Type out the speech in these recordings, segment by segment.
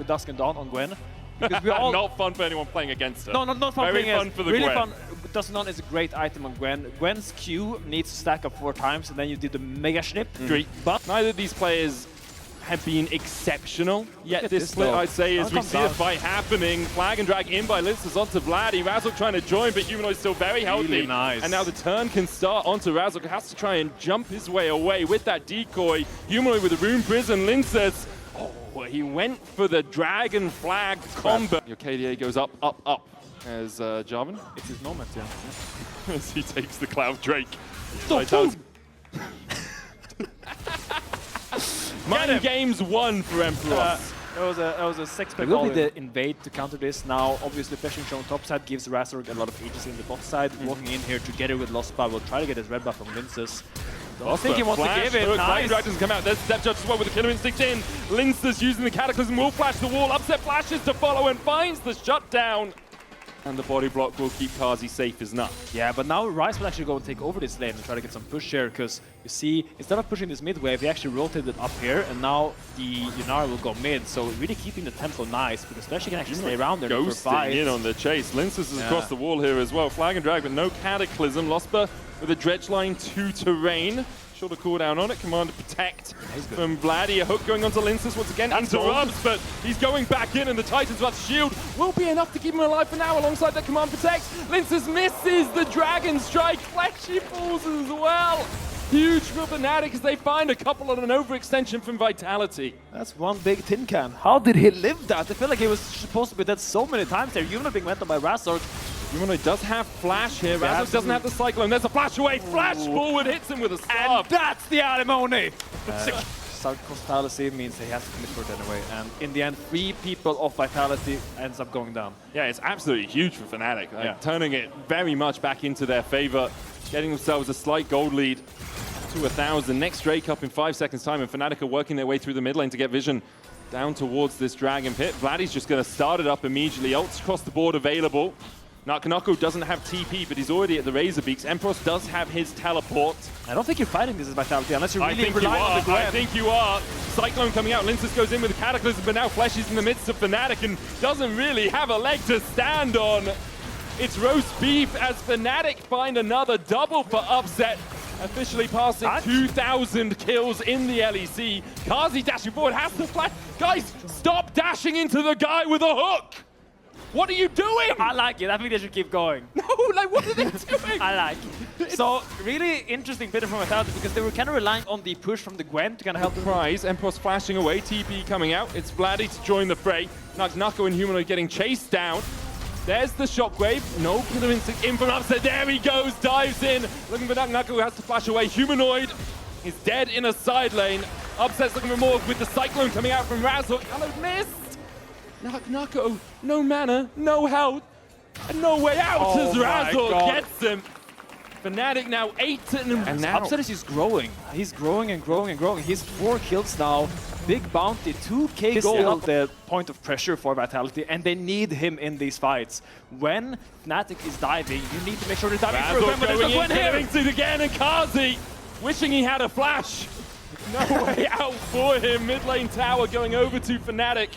with Dusk and Dawn on Gwen. Because we all not fun for anyone playing against her. No, not fun Very playing fun for the really Gwen. fun. Dusk and Dawn is a great item on Gwen. Gwen's Q needs to stack up 4 times, and then you did the mega snip. But neither of these players have been exceptional yet this split, I'd say, as we see a fight happening. Flag and drag in by Linces onto Vladdy. Razzle trying to join, but Humanoid's still very healthy. Really nice. And now the turn can start onto Razzle. Has to try and jump his way away with that decoy. Humanoid with the Rune Prison. Linces, oh, he went for the Dragon Flag combo. Your KDA goes up, up, up as Jarvan. It's his moment, yeah. As he takes the Cloud Drake. Mind games won for Emperor. That was a 6-pack. It will be the invade to counter this. Now, obviously, flashing shown top side gives Razork a lot of agency in the bot side. Walking in here together with Lostbar will try to get his red buff from Linces. I think he wants to give it. Nice. Drag doesn't come out. There's Step Judge as well with the Killer Instinct in. Linces using the Cataclysm will flash the wall. Upset flashes to follow and finds the shutdown. And the body block will keep Kazi safe as nuts. Yeah, but now Ryze will actually go and take over this lane and try to get some push here, because you see, instead of pushing this mid wave, he actually rotated up here, and now the Yunara will go mid, so really keeping the tempo nice, because Flashy can actually stay around there for fights. In on the chase. Linces is across the wall here as well. Flag and drag, but no Cataclysm. Losper with a dredge line to terrain. Shorter cooldown on it. Command to protect from Vladdy. A hook going onto Linces once again. Interrupts, but he's going back in, and the Titan's Wrath shield will be enough to keep him alive for now alongside that command protect. Linces misses the Dragon Strike. Fleshy falls as well. Huge for Fnatic as they find a couple on an overextension from Vitality. That's one big tin can. How did he live that? I feel like he was supposed to be dead so many times there. Even being went on by Razork. Humanoid does have flash here. Razork doesn't have the Cyclone. There's a flash away. Flash forward hits him with a starve. And that's the alimony! South Coast Fallacy means he has to commit for it anyway. And in the end, 3 people of Vitality ends up going down. Yeah, it's absolutely huge for Fnatic. Turning it very much back into their favor. Getting themselves a slight gold lead to 1,000. Next Drake up in 5 seconds time, and Fnatic are working their way through the mid lane to get vision down towards this Dragon Pit. Vladdy's just going to start it up immediately. Ults across the board available. Nakanako doesn't have TP, but he's already at the Razor Beaks. Empress does have his teleport. I don't think you're fighting this as Vitality unless you're really relying on the Gwen. I think you are. Cyclone coming out. Linces goes in with the Cataclysm, but now Flesh is in the midst of Fnatic and doesn't really have a leg to stand on. It's roast beef as Fnatic find another double for Upset. Officially passing 2,000 kills in the LEC. Kazi dashing forward, has to flash. Guys, stop dashing into the guy with a hook! What are you doing? I like it. I think they should keep going. No, like, what are they doing? I like it. So, really interesting bit from Vitality, because they were kind of relying on the push from the Gwen to kind of help them. Surprise, Empress flashing away, TP coming out. It's Vladdy to join the fray. Nakanako and Humanoid getting chased down. There's the shockwave. No Killer Instinct in from Upset. There he goes, dives in. Looking for Nakanako, who has to flash away. Humanoid is dead in a side lane. Upset's looking for more with the Cyclone coming out from Razork. Hello, missed. Nakanako, no mana, no health, and no way out as Razork gets him. Fnatic now 8 and now Upset is just growing. He's growing and growing and growing. He's 4 kills now. Big bounty, 2k gold at the point of pressure for Vitality, and they need him in these fights. When Fnatic is diving, you need to make sure they're diving for him. But there's no Killer Instinct again, and Kazi wishing he had a flash. No way out for him. Mid lane tower going over to Fnatic.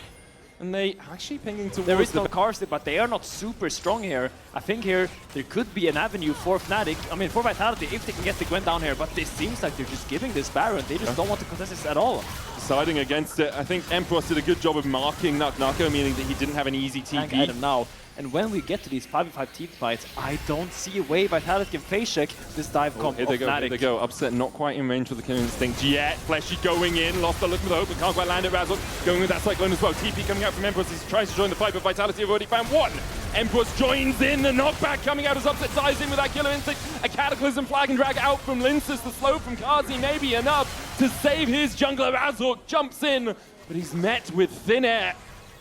And they actually pinging towards There is no Karsti, but they are not super strong here. I think here there could be an avenue for Fnatic, I mean for Vitality, if they can get the Gwen down here, but it seems like they're just giving this Baron. They just don't want to contest this at all. Deciding against it. I think Empress did a good job of marking Nakanako, meaning that he didn't have an easy TP. Tank item now. And when we get to these 5v5 team fights, I don't see a way Vitality can face check this dive comp of Fnatic. Here they go. Upset not quite in range for the Killer Instinct yet. Fleshy going in. Losper looking for the hope, but can't quite land it. Razork going with that Cyclone as well. TP coming out from Empress. He tries to join the fight, but Vitality have already found one. Empress joins in. The knockback coming out as Upset dives in with that Killer Instinct. A Cataclysm flag and drag out from Linces. The slow from Kazi may be enough to save his jungler. Razork jumps in, but he's met with thin air.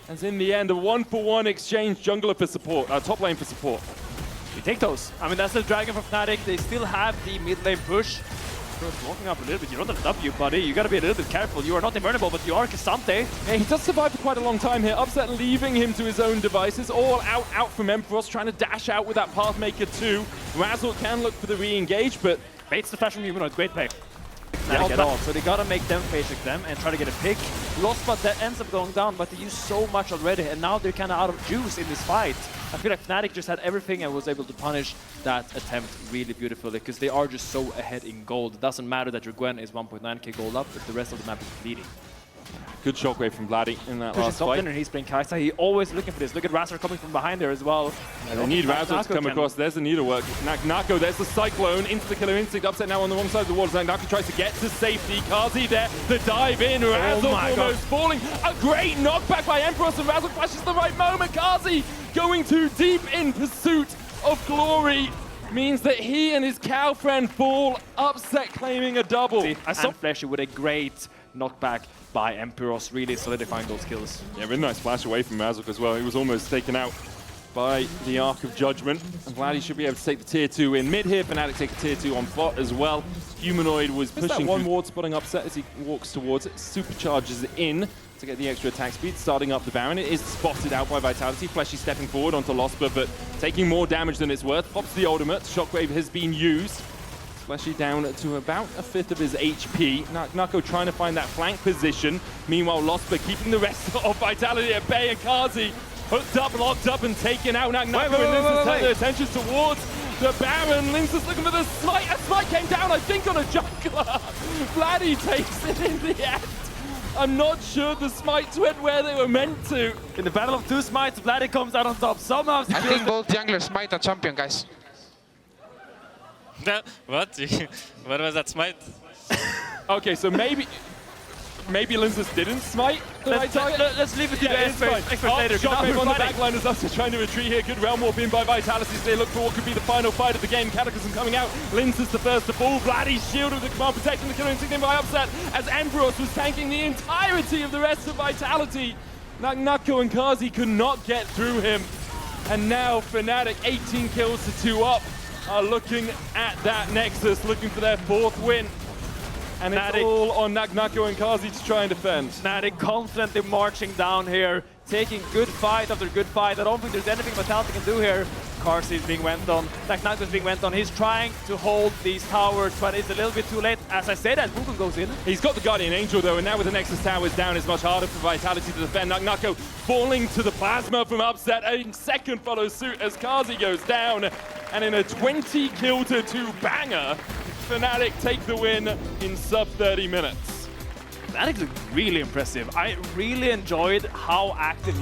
As in the end, a 1-for-1 exchange, jungler for support, top lane for support. We take those. I mean, that's the Dragon for Fnatic. They still have the mid lane push. First walking up a little bit. You don't have W, buddy. You gotta be a little bit careful. You are not invulnerable, but you are Cassante. Yeah, he does survive for quite a long time here. Upset leaving him to his own devices. All out from Empress, trying to dash out with that Pathmaker too. Razzle can look for the re-engage, but baits the flash from Humanoid. Great play. Fnatic at all. So they gotta make them face check them and try to get a pick. Lost, but that ends up going down, but they use so much already, and now they're kind of out of juice in this fight. I feel like Fnatic just had everything and was able to punish that attempt really beautifully, because they are just so ahead in gold. It doesn't matter that your Gwen is 1.9k gold up if the rest of the map is bleeding. Good shockwave from Vladdy in that last top fight. laner, he's playing Kai'Sa. He always looking for this. Look at Razor coming from behind there as well. And they need Razor to come across. There's the needlework. Nako, there's the Cyclone into the Killer Instinct. Upset now on the wrong side of the wall. Nako tries to get to safety. Kazi there, the dive in. Razor almost falling. A great knockback by Emperor, and Razor flashes the right moment. Kazi going too deep in pursuit of glory means that he and his cow friend fall. Upset claiming a double. See, I saw Fleshy with a great knockback by Emperos, really solidifying those kills. Yeah, really nice flash away from Razuk as well. He was almost taken out by the Arc of Judgment. I'm glad he should be able to take the tier 2 in mid here. Fnatic take a tier 2 on bot as well. Humanoid was pushing one ward, spotting Upset as he walks towards it. Supercharges in to get the extra attack speed, starting up the Baron. It is spotted out by Vitality. Fleshy stepping forward onto Losper, but taking more damage than it's worth. Pops the ultimate. Shockwave has been used. Fleshy down to about a fifth of his HP. Nako trying to find that flank position. Meanwhile, Losper keeping the rest of Vitality at bay, and Kazi hooked up, locked up, and taken out. Nako and Linsus turn their attention towards the Baron. Linsus looking for the smite. A smite came down, I think, on a jungler. Vladdy takes it in the end. I'm not sure the smites went where they were meant to. In the battle of two smites, Vladdy comes out on top. Somehow I think both junglers smite a champion, guys. What? What was that smite? Okay, so maybe Linsus didn't smite the right target. Let's leave it to the experts later. Shockwave on the backline is also trying to retreat here. Good realm warp in by Vitality as they look for what could be the final fight of the game. Cataclysm coming out. Linsus the first to fall. Vladdy's shield with the command protecting the Killer Instinct by Upset as Emperos was tanking the entirety of the rest of Vitality. Nako and Kazi could not get through him. And now Fnatic 18 kills to 2 up. Are looking at that Nexus, looking for their 4th win. And it's all on Nako and Kazi to try and defend. Fnatic confidently marching down here, taking good fight after good fight. I don't think there's anything Vitality can do here. Kazi is being went on, Nako is being went on. He's trying to hold these towers, but it's a little bit too late. As I said, as Wukong goes in. He's got the Guardian Angel though, and now with the Nexus towers down, it's much harder for Vitality to defend. Nako falling to the plasma from Upset. A second follows suit as Kazi goes down. And in a 20 kill to 2 banger, Fnatic take the win in sub 30 minutes. Fnatic looked really impressive. I really enjoyed how active